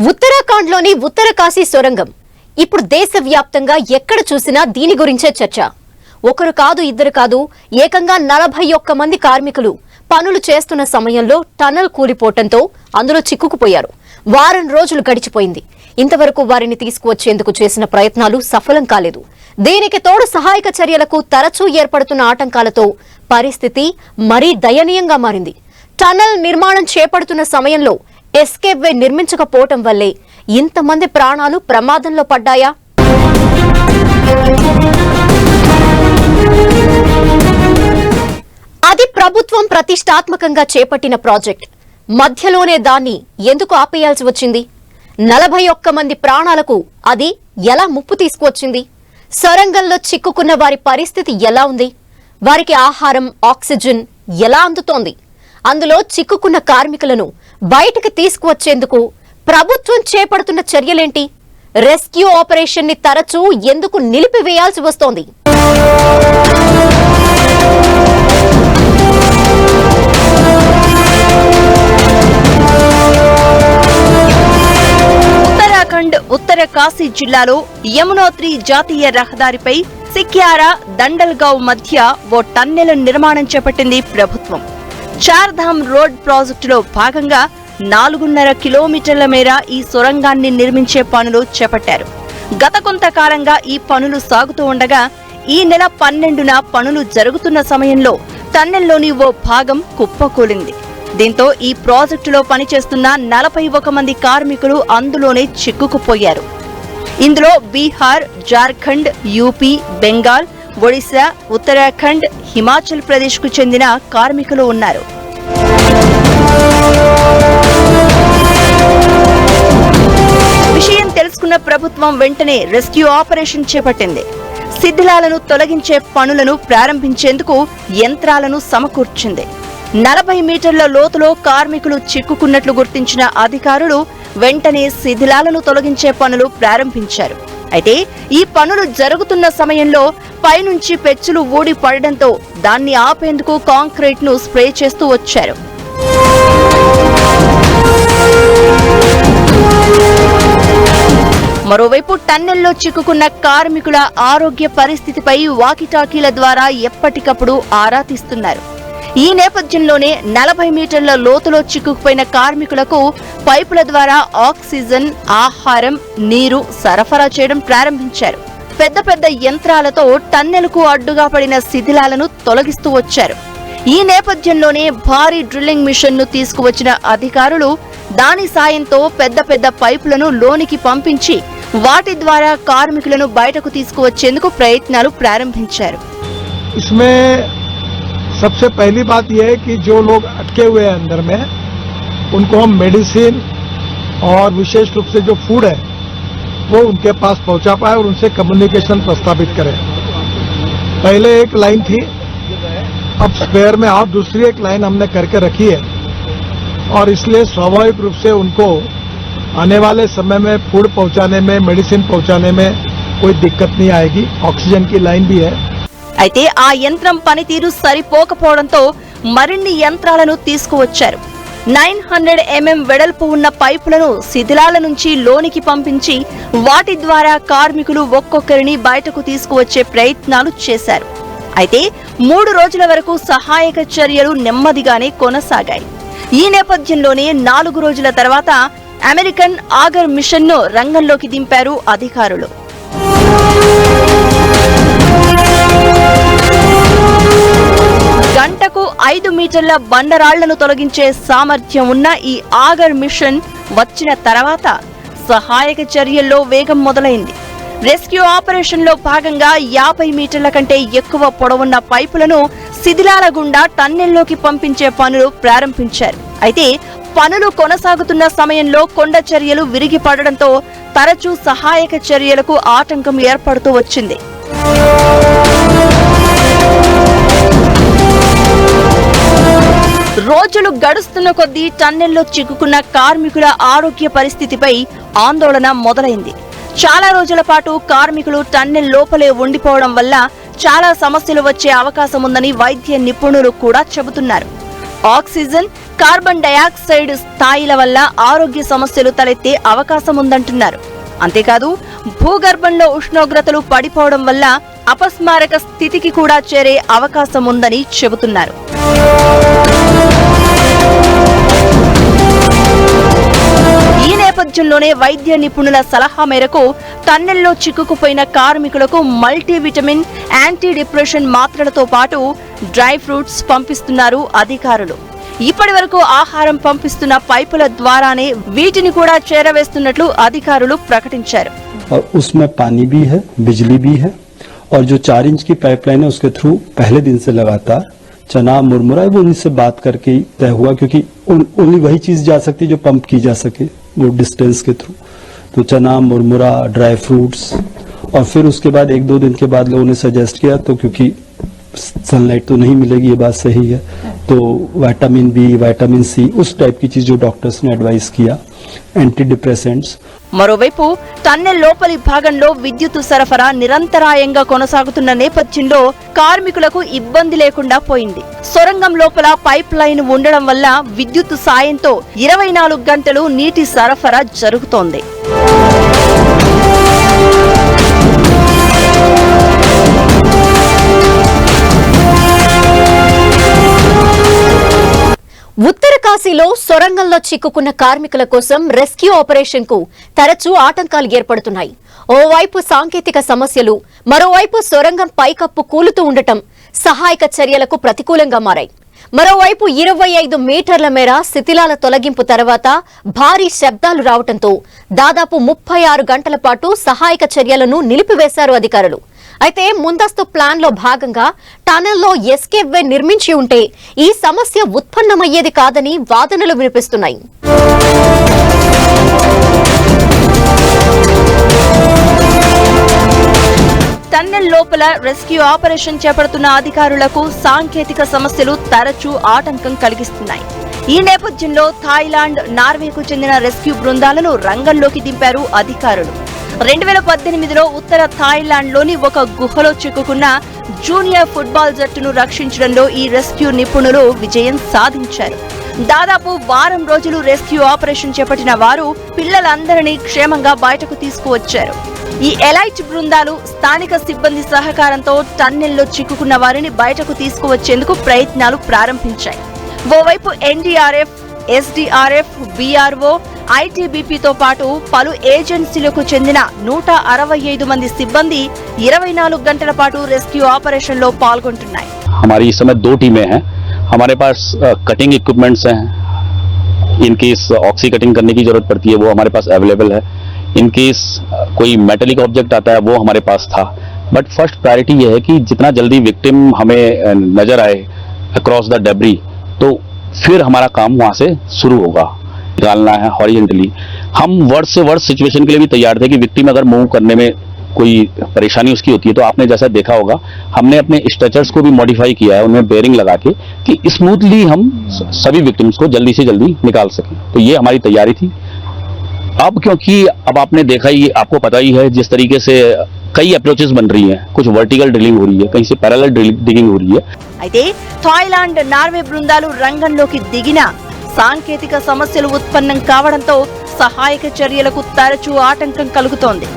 ఉత్తరాఖండ్లోని ఉత్తరకాశీ సొరంగం ఇప్పుడు దేశవ్యాప్తంగా ఎక్కడ చూసినా దీని గురించే చర్చ. ఒకరు కాదు ఇద్దరు కాదు ఏకంగా 41 మంది కార్మికులు పనులు చేస్తున్న సమయంలో టనల్ కూలిపోవడంతో అందులో చిక్కుకుపోయారు. వారం రోజులు గడిచిపోయింది. ఇంతవరకు వారిని తీసుకువచ్చేందుకు చేసిన ప్రయత్నాలు సఫలం కాలేదు. దీనికి తోడు సహాయక చర్యలకు తరచూ ఏర్పడుతున్న ఆటంకాలతో పరిస్థితి మరీ దయనీయంగా మారింది. టనల్ నిర్మాణం చేపడుతున్న సమయంలో ఎస్కేప్ వే నిర్మించకపోవటం వల్లే ఇంతమంది ప్రాణాలు ప్రమాదంలో పడ్డాయా? అది ప్రభుత్వం ప్రతిష్టాత్మకంగా చేపట్టిన ప్రాజెక్ట్. మధ్యలోనే దాన్ని ఎందుకు ఆపేయాల్సి వచ్చింది? 41 మంది ప్రాణాలకు అది ఎలా ముప్పు తీసుకువచ్చింది? సొరంగంలో చిక్కుకున్న వారి పరిస్థితి ఎలా ఉంది? వారికి ఆహారం, ఆక్సిజన్ ఎలా అందుతోంది? అందులో చిక్కుకున్న కార్మికులను బయటకు తీసుకువచ్చేందుకు ప్రభుత్వం చేపడుతున్న చర్యలేంటి? రెస్క్యూ ఆపరేషన్ ని తరచూ ఎందుకు నిలిపివేయాల్సి వస్తోంది? ఉత్తరాఖండ్ ఉత్తరకాశీ జిల్లాలో యమునోత్రి జాతీయ రహదారిపై సిక్యారా దండల్గావ్ మధ్య ఓ టన్నెల్ నిర్మాణం చేపట్టింది ప్రభుత్వం. చార్ధామ్ రోడ్ ప్రాజెక్టులో భాగంగా 4.5 కిలోమీటర్ల మేర ఈ సొరంగాన్ని నిర్మించే పనులు చేపట్టారు. గత కొంతకాలంగా ఈ పనులు సాగుతూ ఉండగా ఈ నెల 12న పనులు జరుగుతున్న సమయంలో టన్నెల్లోని ఓ భాగం కుప్పకూలింది. దీంతో ఈ ప్రాజెక్టులో పనిచేస్తున్న 41 మంది కార్మికులు అందులోనే చిక్కుకుపోయారు. ఇందులో బీహార్, జార్ఖండ్, యూపీ, బెంగాల్, ఒడిశా, ఉత్తరాఖండ్, హిమాచల్ ప్రదేశ్ కు చెందిన కార్మికులు ఉన్నారు. విషయం తెలుసుకున్న ప్రభుత్వం వెంటనే రెస్క్యూ ఆపరేషన్ చేపట్టింది. శిథిలాలను తొలగించే పనులను ప్రారంభించేందుకు యంత్రాలను సమకూర్చింది. 40 మీటర్ల లోతులో కార్మికులు చిక్కుకున్నట్లు గుర్తించిన అధికారులు వెంటనే శిథిలాలను తొలగించే పనులు ప్రారంభించారు. అయితే ఈ పనులు జరుగుతున్న సమయంలో పైనుంచి పెచ్చులు ఊడి పడడంతో దాన్ని ఆపేందుకు కాంక్రీట్ ను స్ప్రే చేస్తూ వచ్చారు. మరోవైపు టన్నెల్లో చిక్కుకున్న కార్మికుల ఆరోగ్య పరిస్థితిపై వాకిటాకీల ద్వారా ఎప్పటికప్పుడు ఆరా తీస్తున్నారు. ఈ నేపథ్యంలోనే 40 మీటర్ల లోతులో చిక్కుకుపోయిన కార్మికులకు పైపుల ద్వారా ఆక్సిజన్, ఆహారం, నీరు సరఫరా చేయడం ప్రారంభించారు. పెద్ద పెద్ద యంత్రాలతో టన్నెల్కు అడ్డుగా పడిన శిథిలాలను తొలగిస్తూ వచ్చారు. ఈ నేపథ్యంలోనే భారీ డ్రిల్లింగ్ మిషన్ ను తీసుకువచ్చిన అధికారులు దాని సాయంతో పెద్ద పెద్ద పైపులను లోనికి పంపించి వాటి ద్వారా కార్మికులను బయటకు తీసుకువచ్చేందుకు ప్రయత్నాలు ప్రారంభించారు. सबसे पहली बात यह है कि जो लोग अटके हुए हैं अंदर में उनको हम मेडिसिन और विशेष रूप से जो फूड है वो उनके पास पहुंचा पाए और उनसे कम्युनिकेशन प्रस्तावित करें. पहले एक लाइन थी, अब स्पेयर में और दूसरी एक लाइन हमने करके रखी है और इसलिए स्वाभाविक रूप से उनको आने वाले समय में फूड पहुंचाने में, मेडिसिन पहुंचाने में कोई दिक्कत नहीं आएगी. ऑक्सीजन की लाइन भी है. అయితే ఆ యంత్రం పనితీరు సరిపోకపోవడంతో మరిన్ని యంత్రాలను తీసుకువచ్చారు. 900 mm వెడల్పు ఉన్న పైపులను శిథిలాల నుంచి లోనికి పంపించి వాటి ద్వారా కార్మికులు ఒక్కొక్కరిని బయటకు తీసుకువచ్చే ప్రయత్నాలు చేశారు. అయితే 3 రోజుల వరకు సహాయక చర్యలు నెమ్మదిగానే కొనసాగాయి. ఈ నేపథ్యంలోనే 4 రోజుల తర్వాత అమెరికన్ ఆగర్ మిషన్ ను రంగంలోకి దింపారు అధికారులు. గంటకు 5 మీటర్ల బండరాళ్లను తొలగించే సామర్థ్యం ఉన్న ఈ ఆగర్ మిషన్ వచ్చిన తర్వాత సహాయక చర్యల్లో వేగం మొదలైంది. రెస్క్యూ ఆపరేషన్ లో భాగంగా 50 మీటర్ల కంటే ఎక్కువ పొడవున్న పైపులను శిథిలాల గుండా టన్నెల్లోకి పంపించే పనులు ప్రారంభించారు. అయితే పనులు కొనసాగుతున్న సమయంలో కొండ చర్యలు విరిగి పడడంతో తరచూ సహాయక చర్యలకు ఆటంకం ఏర్పడుతూ వచ్చింది. రోజులు గడుస్తున్న కొద్దీ టన్నెల్లో చిక్కుకున్న కార్మికుల ఆరోగ్య పరిస్థితిపై ఆందోళన మొదలైంది. చాలా రోజుల పాటు కార్మికులు టన్నెల్ లోపలే ఉండిపోవడం వల్ల చాలా సమస్యలు వచ్చే అవకాశం ఉందని వైద్య నిపుణులు కూడా చెబుతున్నారు. ఆక్సిజన్, కార్బన్ డయాక్సైడ్ స్థాయిల వల్ల ఆరోగ్య సమస్యలు తలెత్తే అవకాశం ఉందంటున్నారు. అంతేకాదు భూగర్భంలో ఉష్ణోగ్రతలు పడిపోవడం వల్ల అపస్మారక స్థితికి కూడా చేరే అవకాశం ఉందని చెబుతున్నారు. ఈ నేపథ్యంలోనే వైద్య నిపుణుల సలహా మేరకు టన్నెల్లో చిక్కుకుపోయిన కార్మికులకు మల్టీవిటమిన్, యాంటీ డిప్రెషన్ మాత్రలతో పాటు డ్రై ఫ్రూట్స్ పంపిస్తున్నారు అధికారులు. ఇప్పటి వరకు ఆహారం పంపిస్తున్న పైపుల ద్వారానే వీటిని కూడా చేరవేస్తున్నట్లు అధికారులు ప్రకటించారు. और उसमें पानी भी है, बिजली भी है और जो 4 इंच की पाइपलाइन है उसके थ्रू पहले दिन से लगातार चना मुरमुरा वो उनसे बात करके ही तय हुआ, क्योंकि ओनली वही चीज जा सकती है जो पंप की जा सके वो डिस्टेंस के थ्रू. तो चना मुरमुरा, ड्राई फ्रूट्स और फिर उसके बाद 1-2 दिन के बाद लोगों ने सजेस्ट किया, तो क्योंकि सनलाइट तो नहीं मिलेगी, ये बात सही है, तो विटामिन बी, विटामिन सी उस टाइप की चीज जो डॉक्टर्स ने एडवाइस किया, एंटी डिप्रेसेंट्स. మరోవైపు టన్నెల్ లోపలి భాగంలో విద్యుత్ సరఫరా నిరంతరాయంగా కొనసాగుతున్న నేపథ్యంలో కార్మికులకు ఇబ్బంది లేకుండా పోయింది. సొరంగం లోపల పైప్ లైన్ ఉండడం వల్ల విద్యుత్ సాయంతో 24 గంటలు నీటి సరఫరా జరుగుతోంది. ఉత్తర కాశీలో సొరంగంలో చిక్కుకున్న కార్మికుల కోసం రెస్క్యూ ఆపరేషన్ కు తరచూ ఆటంకాలు ఏర్పడుతున్నాయి. ఓవైపు సాంకేతిక సమస్యలు, మరోవైపు సొరంగం పైకప్పు కూలుతూ ఉండటం సహాయక చర్యలకు ప్రతికూలంగా మారాయి. మరోవైపు 25 మీటర్ల మేర శిథిలాల తొలగింపు తర్వాత భారీ శబ్దాలు రావడంతో దాదాపు 36 గంటల పాటు సహాయక చర్యలను నిలిపివేశారు అధికారులు. అయితే ముందస్తు ప్లాన్ లో భాగంగా టనెల్లో ఎస్కేప్ వే నిర్మించి ఉంటే ఈ సమస్య ఉత్పన్నమయ్యేది కాదని వాదనలు వినిపిస్తున్నాయి. టన్నెల్ లోపల రెస్క్యూ ఆపరేషన్ చేపడుతున్న అధికారులకు సాంకేతిక సమస్యలు తరచూ ఆటంకం కలిగిస్తున్నాయి. ఈ నేపథ్యంలో థాయిలాండ్, నార్వేకు చెందిన రెస్క్యూ బృందాలను రంగంలోకి దింపారు అధికారులు. 2018లో ఉత్తర థాయిలాండ్లోని ఒక గుహలో చిక్కుకున్న జూనియర్ ఫుట్బాల్ జట్టును రక్షించడంలో ఈ రెస్క్యూ నిపుణులు విజయం సాధించారు. దాదాపు వారం రోజులు రెస్క్యూ ఆపరేషన్ చేపట్టిన వారు పిల్లలందరినీ క్షేమంగా బయటకు తీసుకువచ్చారు. ఈ ఎలైట్ బృందాలు స్థానిక సిబ్బంది సహకారంతో టన్నెల్లో చిక్కుకున్న వారిని బయటకు తీసుకువచ్చేందుకు ప్రయత్నాలు ప్రారంభించాయి. ఓవైపు ఎన్డీఆర్ఎఫ్, ఎస్డీఆర్ఎఫ్, బీఆర్ఓ, ఐటీబీపీతో పాటు పలు ఏజెన్సీలకు చెందిన 165 మంది సిబ్బంది 24 గంటల పాటు రెస్క్యూ ఆపరేషన్ లో పాల్గొంటున్నారు. हमारी इस समय 2 टीमें हैं. हमारे पास कटिंग इक्विपमेंट्स हैं. इन केस ऑक्सी कटिंग करने की जरूरत पड़ती है वो हमारे पास अवेलेबल है. इन केस कोई मेटलिक ऑब्जेक्ट आता है वो हमारे पास था. बट फर्स्ट प्रायोरिटी ये है कि जितना जल्दी विक्टिम हमें नजर आए अक्रॉस द डेब्री, तो फिर हमारा काम वहां से शुरू होगा. निकालना है हॉरिजॉन्टली. हम वर्ष से वर्ष सिचुएशन के लिए भी तैयार थे कि विक्टिम अगर मूव करने में कोई परेशानी उसकी होती है तो आपने जैसा देखा होगा हमने अपने स्ट्रेचर्स को भी मॉडिफाई किया है, उनमें बेयरिंग लगा के कि स्मूथली हम सभी विक्टिम्स को जल्दी से जल्दी निकाल सकें. तो ये हमारी तैयारी थी. अब क्योंकि अब आपने देखा ही, आपको पता ही है जिस तरीके से कई अप्रोचेस बन रही हैं, कुछ वर्टिकल ड्रिलिंग हो रही है, कहीं से पैरेलल डिगिंग हो रही है. అయితే థాయిలాండ్, నార్వే బృందాలు రంగంలోకి దిగినా సాంకేతిక సమస్యలు ఉత్పన్నం కావడంతో సహాయక చర్యలకు తరచూ ఆటంకం కలుగుతోంది.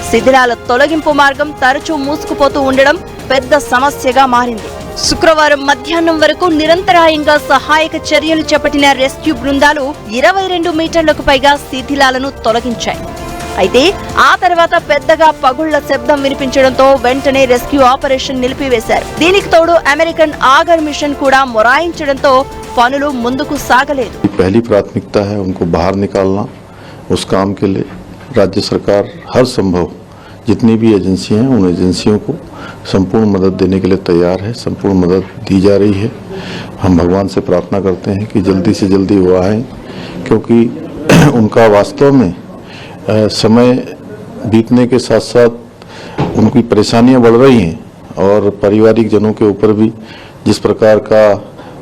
శిథిలాల తొలగింపు మార్గం తరచూ మూసుకుపోతూ ఉండడం పెద్ద సమస్యగా మారింది. శుక్రవారం మధ్యాహ్నం వరకు నిరంతరాయంగా సహాయక చర్యలు చేపట్టిన రెస్క్యూ బృందాలు 22 మీటర్లకు పైగా శిథిలాలను తొలగించాయి. అయితే ఆ తర్వాత పెద్దగా పగుళ్ల శబ్దం వినిపించడంతో వెంటనే రెస్క్యూ ఆపరేషన్ నిలిపివేశారు. దీనికి తోడు అమెరికన్ ఆగర్ మిషన్ కూడా మొరాయించడంతో పనులు ముందుకు సాగలేదు. पहली प्राथमिकता है उनको बाहर निकालना. उस काम के लिए राज्य सरकार हर संभव जितनी भी एजेंसी हैं उन एजेंसियों को संपूर्ण मदद देने के लिए तैयार है. संपूर्ण मदद दी जा रही है. हम भगवान से प्रार्थना करते हैं कि जल्दी से जल्दी वो आएँ, क्योंकि उनका वास्तव में समय बीतने के साथ साथ उनकी परेशानियां बढ़ रही हैं और पारिवारिक जनों के ऊपर भी जिस प्रकार का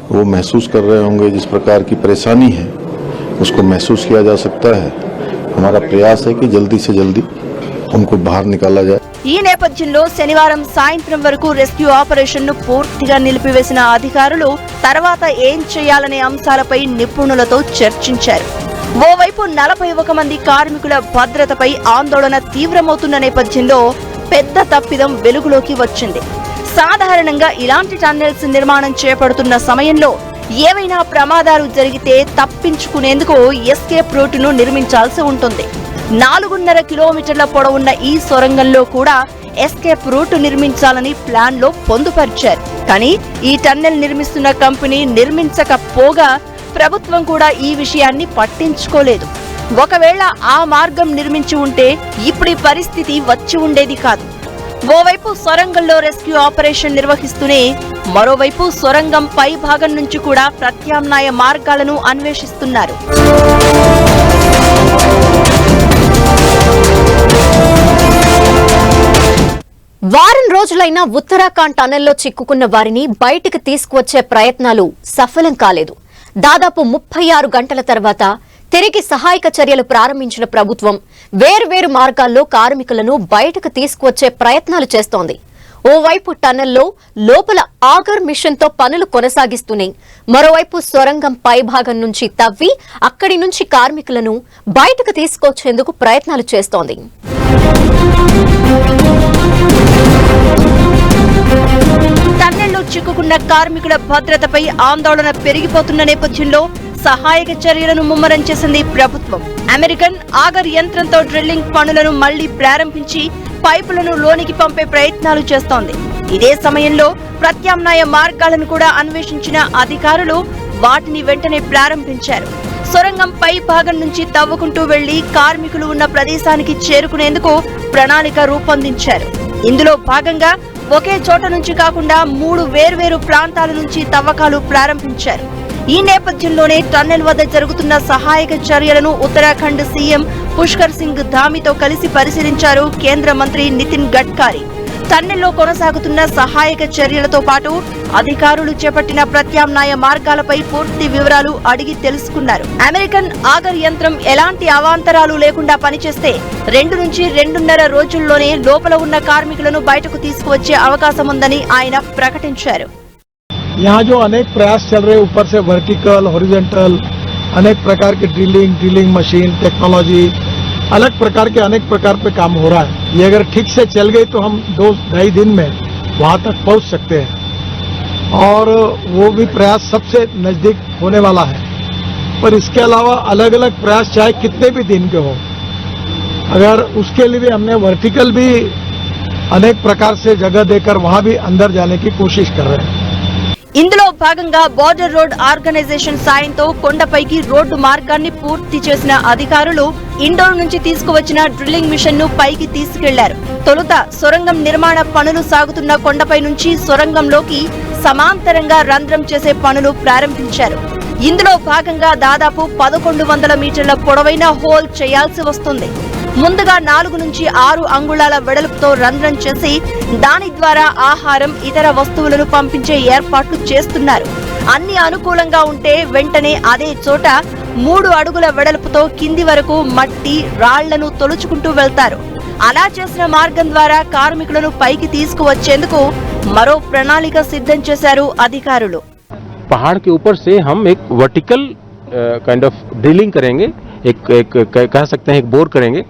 वो महसूस कर रहे होंगे, जिस प्रकार की परेशानी है उसको महसूस किया जा सकता है. हमारा प्रयास है कि जल्दी से जल्दी उनको बाहर निकाला जाए. ఈ నేపథ్యంలో శనివారం సాయంత్రం వరకు రెస్క్యూ ఆపరేషన్ ను పూర్తిగా నిలిపివేసిన అధికారులు తర్వాత ఏం చేయాలనే అంశాలపై నిపుణులతో చర్చించారు. ఓవైపు 41 మంది కార్మికుల భద్రతపై ఆందోళన తీవ్రమవుతున్న నేపథ్యంలో పెద్ద తప్పిదం వెలుగులోకి వచ్చింది. సాధారణంగా ఇలాంటి టన్నెల్స్ నిర్మాణం చేపడుతున్న సమయంలో ఏవైనా ప్రమాదాలు జరిగితే తప్పించుకునేందుకు ఎస్కేప్ రూటును నిర్మించాల్సి ఉంటుంది. 4.5 కిలోమీటర్ల పొడవున్న ఈ సొరంగంలో కూడా ఎస్కేప్ రూట్ నిర్మించాలని ప్లాన్ లో పొందుపరిచారు. కానీ ఈ టన్నెల్ నిర్మిస్తున్న కంపెనీ నిర్మించకపోగా ప్రభుత్వం కూడా ఈ విషయాన్ని పట్టించుకోలేదు. ఒకవేళ ఆ మార్గం నిర్మించి ఉంటే ఇప్పుడు పరిస్థితి వచ్చి ఉండేది కాదు. ఓవైపు సొరంగంలో రెస్క్యూ ఆపరేషన్ నిర్వహిస్తూనే మరోవైపు సొరంగం పై భాగం నుంచి కూడా ప్రత్యామ్నాయ మార్గాలను అన్వేషిస్తున్నారు. వారం రోజులైన ఉత్తరాఖండ్ టన్నెల్లో చిక్కుకున్న వారిని బయటికి తీసుకువచ్చే ప్రయత్నాలు సఫలం కాలేదు. దాదాపు 36 గంటల తర్వాత తిరిగి సహాయక చర్యలు ప్రారంభించిన ప్రభుత్వం వేర్వేరు మార్గాల్లో కార్మికులను బయటకు తీసుకువచ్చే ప్రయత్నాలు చేస్తోంది. ఓవైపు టన్నెల్లో లోపల ఆగర్ మిషన్ తో పనులు కొనసాగిస్తూనే మరోవైపు సొరంగం పైభాగం నుంచి తవ్వి అక్కడి నుంచి కార్మికులను బయటకు తీసుకొచ్చేందుకు ప్రయత్నాలు చేస్తోంది. టన్నెల్లో చిక్కుకున్న కార్మికుల భద్రతపై ఆందోళన పెరిగిపోతున్న నేపథ్యంలో సహాయక చర్యలను ముమ్మరం చేసింది ప్రభుత్వం. అమెరికన్ ఆగర్ యంత్రంతో డ్రిల్లింగ్ పనులను మళ్లీ ప్రారంభించి పైపులను లోనికి పంపే ప్రయత్నాలు చేస్తోంది. ఇదే సమయంలో ప్రత్యామ్నాయ మార్గాలను కూడా అన్వేషించిన అధికారులు వాటిని వెంటనే ప్రారంభించారు. సొరంగం పై భాగం నుంచి తవ్వుకుంటూ వెళ్లి కార్మికులు ఉన్న ప్రదేశానికి చేరుకునేందుకు ప్రణాళిక రూపొందించారు. ఇందులో భాగంగా ఒకే చోట నుంచి కాకుండా 3 వేర్వేరు ప్రాంతాల నుంచి తవ్వకాలు ప్రారంభించారు. ఈ నేపథ్యంలోనే టన్నెల్ వద్ద జరుగుతున్న సహాయక చర్యలను ఉత్తరాఖండ్ సీఎం పుష్కర్ సింగ్ ధామితో కలిసి పరిశీలించారు కేంద్ర మంత్రి నితిన్ గడ్కరీ. టన్నెల్లో కొనసాగుతున్న సహాయక చర్యలతో పాటు అధికారులు చేపట్టిన ప్రత్యామ్నాయ మార్గాలపై పూర్తి వివరాలు అడిగి తెలుసుకున్నారు. అమెరికన్ ఆగర్ యంత్రం ఎలాంటి అవాంతరాలు లేకుండా పనిచేస్తే 2 నుంచి 2.5 రోజుల్లోనే లోపల ఉన్న కార్మికులను బయటకు తీసుకువచ్చే అవకాశం ఉందని ఆయన ప్రకటించారు. यहाँ जो अनेक प्रयास चल रहे ऊपर से वर्टिकल हॉरिजॉन्टल अनेक प्रकार के ड्रिलिंग मशीन टेक्नोलॉजी अलग प्रकार के अनेक प्रकार पे काम हो रहा है. ये अगर ठीक से चल गई तो हम 2-2.5 दिन में वहां तक पहुंच सकते हैं और वो भी प्रयास सबसे नजदीक होने वाला है. पर इसके अलावा अलग अलग प्रयास चाहे कितने भी दिन के हो, अगर उसके लिए भी हमने वर्टिकल भी अनेक प्रकार से जगह देकर वहां भी अंदर जाने की कोशिश कर रहे हैं. ఇందులో భాగంగా బోర్డర్ రోడ్ ఆర్గనైజేషన్ సాయంతో కొండపైకి రోడ్డు మార్గాన్ని పూర్తి చేసిన అధికారులు ఇండోర్ నుంచి తీసుకువచ్చిన డ్రిల్లింగ్ మిషన్ ను పైకి తీసుకెళ్లారు. తొలుత సొరంగం నిర్మాణ పనులు సాగుతున్న కొండపై నుంచి సొరంగంలోకి సమాంతరంగా రంధ్రం చేసే పనులు ప్రారంభించారు. ఇందులో భాగంగా దాదాపు 1100 మీటర్ల పొడవైన హోల్ చేయాల్సి వస్తుంది. ముందుగా 4 నుంచి 6 అంగుళాల వెడల్పుతో రంధ్రం చేసి దాని ద్వారా ఆహారం ఇతర వస్తువులను పంపించే ఏర్పాట్లు చేస్తున్నారు. అన్ని అనుకూలంగా ఉంటే వెంటనే అదే చోట 3 అడుగుల వెడల్పుతో కింది వరకు మట్టి రాళ్లను తొలుచుకుంటూ వెళ్తారు. అలా చేసిన మార్గం ద్వారా కార్మికులను పైకి తీసుకువచ్చేందుకు మరో ప్రణాళిక సిద్ధం చేశారు అధికారులు. पहाड़ के ऊपर से हम एक वर्टिकल काइंड ऑफ ड्रिलिंग करेंगे, एक कह सकते हैं एक बोर करेंगे,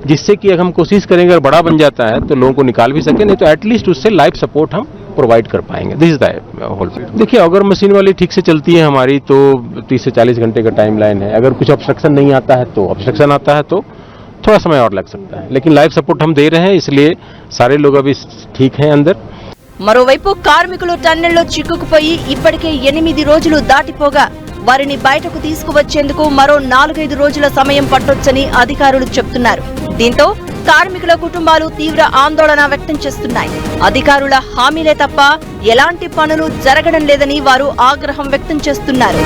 जिससे कि अगर हम कोशिश करेंगे अगर बड़ा बन जाता है तो लोगों को निकाल भी सके, नहीं तो एटलीस्ट उससे लाइफ सपोर्ट हम प्रोवाइड कर पाएंगे. This is the whole. देखिए अगर मशीन वाली ठीक से चलती है हमारी तो 30 से 40 घंटे का टाइम लाइन है. अगर कुछ ऑब्स्ट्रक्शन नहीं आता है तो ऑब्स्ट्रक्शन आता है तो थोड़ा समय और लग सकता है, लेकिन लाइफ सपोर्ट हम दे रहे हैं, इसलिए सारे लोग अभी ठीक हैं अंदर. మరోవైపు కార్మికులు టన్నెల్లో చిక్కుకుపోయి ఇప్పటికే 8 రోజులు దాటిపోగా వారిని బయటకు తీసుకువచ్చేందుకు మరో 4-5 రోజుల సమయం పట్టొచ్చని అధికారులు చెబుతున్నారు. దీంతో కార్మికుల కుటుంబాలు తీవ్ర ఆందోళన వ్యక్తం చేస్తున్నాయి. అధికారుల హామీలే తప్ప ఎలాంటి పనులు జరగడం లేదని వారు ఆగ్రహం వ్యక్తం చేస్తున్నారు.